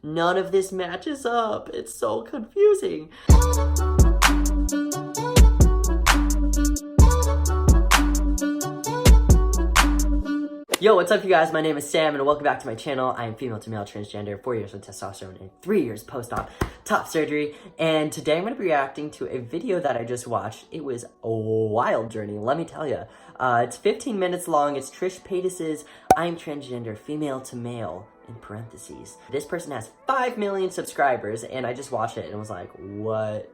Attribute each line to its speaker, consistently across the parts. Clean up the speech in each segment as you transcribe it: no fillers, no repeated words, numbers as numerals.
Speaker 1: None of this matches up. It's so confusing. Yo, what's up you guys? My name is Sam and welcome back to my channel. I am female to male transgender, 4 years with testosterone and 3 years post-op top surgery. And today I'm going to be reacting to a video that I just watched. It was a wild journey, let me tell you. It's 15 minutes long. It's Trisha Paytas' I'm transgender, female to male, in parentheses. This person has 5 million subscribers and I just watched it and was like, what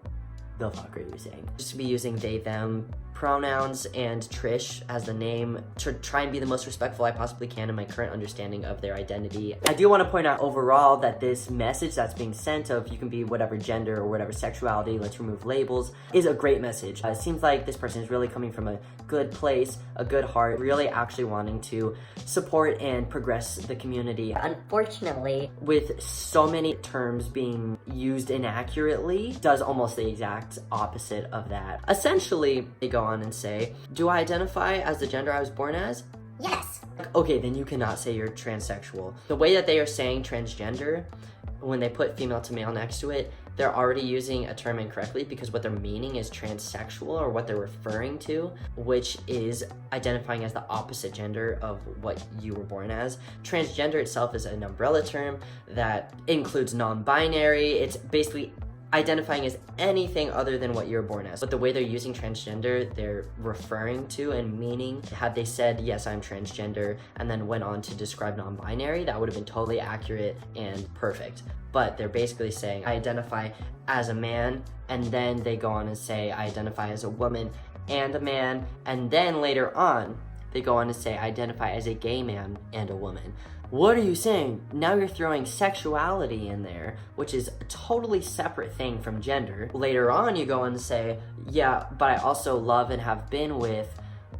Speaker 1: the fuck are you saying? Just to be using they, them pronouns and Trish as the name to try and be the most respectful I possibly can in my current understanding of their identity. I do want to point out overall that this message that's being sent of you can be whatever gender or whatever sexuality, let's remove labels, is a great message. It seems like this person is really coming from a good place, a good heart, really actually wanting to support and progress the community.
Speaker 2: Unfortunately,
Speaker 1: with so many terms being used inaccurately, does almost the exact opposite of that. Essentially, they go on and say, do I identify as the gender I was born as?
Speaker 2: yes.
Speaker 1: Okay, then you cannot say you're transsexual. The way that they are saying transgender, when they put female to male next to it, they're already using a term incorrectly because what they're meaning is transsexual, or what they're referring to, which is identifying as the opposite gender of what you were born as. Transgender itself is an umbrella term that includes non-binary. It's basically identifying as anything other than what you're born as. But the way they're using transgender, they're referring to and meaning. Had they said, yes, I'm transgender, and then went on to describe non-binary, that would have been totally accurate and perfect. But they're basically saying, I identify as a man, and then they go on and say, I identify as a woman and a man, and then later on, they go on to say, I identify as a gay man and a woman. What are you saying? Now you're throwing sexuality in there, which is a totally separate thing from gender. Later on, you go on to say, yeah, but I also love and have been with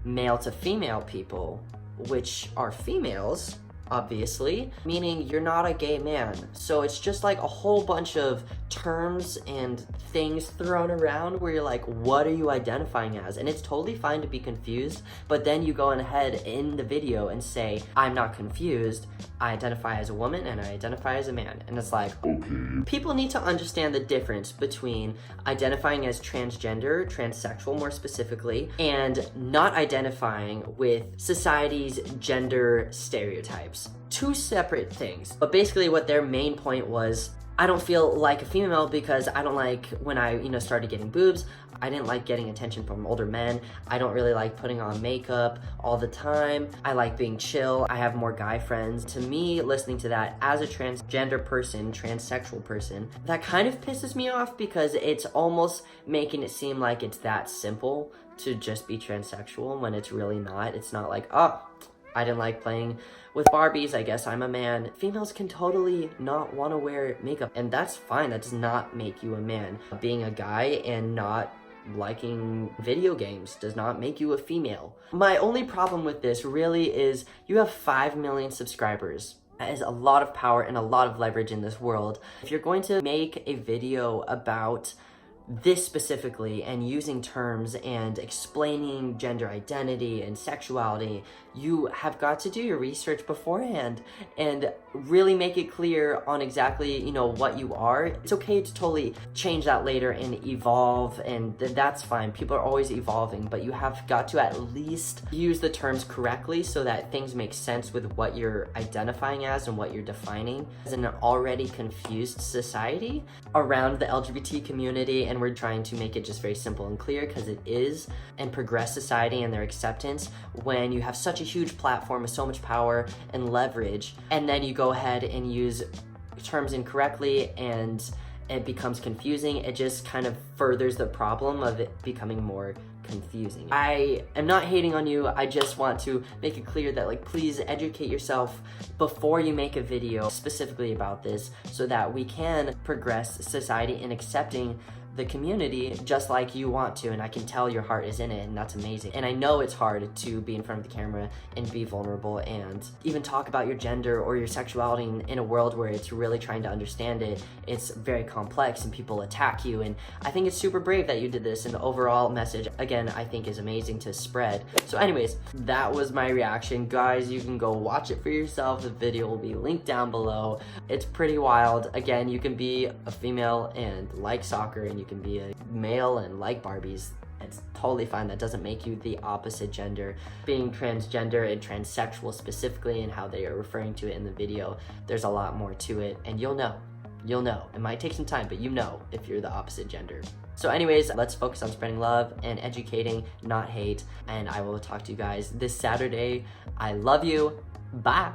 Speaker 1: male to female people, which are females, obviously, meaning you're not a gay man. So it's just like a whole bunch of terms and things thrown around where you're like, what are you identifying as? And it's totally fine to be confused, but then you go ahead in the video and say, I'm not confused, I identify as a woman and I identify as a man. And it's like, okay. People need to understand the difference between identifying as transgender, transsexual more specifically, and not identifying with society's gender stereotypes. Two separate things. But basically what their main point was, I don't feel like a female because I don't like when I, started getting boobs. I didn't like getting attention from older men. I don't really like putting on makeup all the time. I like being chill. I have more guy friends. To me, listening to that as a transgender person, transsexual person, that kind of pisses me off because it's almost making it seem like it's that simple to just be transsexual when it's really not. It's not like, oh, I didn't like playing with Barbies, I guess I'm a man. Females can totally not want to wear makeup, and that's fine. That does not make you a man. Being a guy and not liking video games does not make you a female. My only problem with this really is you have 5 million subscribers. That is a lot of power and a lot of leverage in this world. If you're going to make a video about this specifically and using terms and explaining gender identity and sexuality, you have got to do your research beforehand and really make it clear on exactly, what you are. It's okay to totally change that later and evolve, and that's fine. People are always evolving, but you have got to at least use the terms correctly so that things make sense with what you're identifying as and what you're defining. As an already confused society around the LGBT community, and we're trying to make it just very simple and clear because it is, and progress society and their acceptance when you have such a huge platform with so much power and leverage, and then you go ahead and use terms incorrectly and it becomes confusing. It just kind of furthers the problem of it becoming more confusing. I am not hating on you. I just want to make it clear that please educate yourself before you make a video specifically about this so that we can progress society in accepting the community just like you want to, and I can tell your heart is in it, and that's amazing. And I know it's hard to be in front of the camera and be vulnerable and even talk about your gender or your sexuality in a world where it's really trying to understand it. It's very complex and people attack you, and I think it's super brave that you did this, and the overall message, again, I think is amazing to spread. So anyways, that was my reaction. Guys, you can go watch it for yourself. The video will be linked down below. It's pretty wild. Again, you can be a female and like soccer, and you can be a male and like Barbies. It's totally fine. That doesn't make you the opposite gender. Being transgender and transsexual specifically, and how they are referring to it in the video, there's a lot more to it, and you'll know. You'll know. It might take some time, but you know if you're the opposite gender. So anyways, let's focus on spreading love and educating, not hate. And I will talk to you guys this Saturday. I love you. Bye.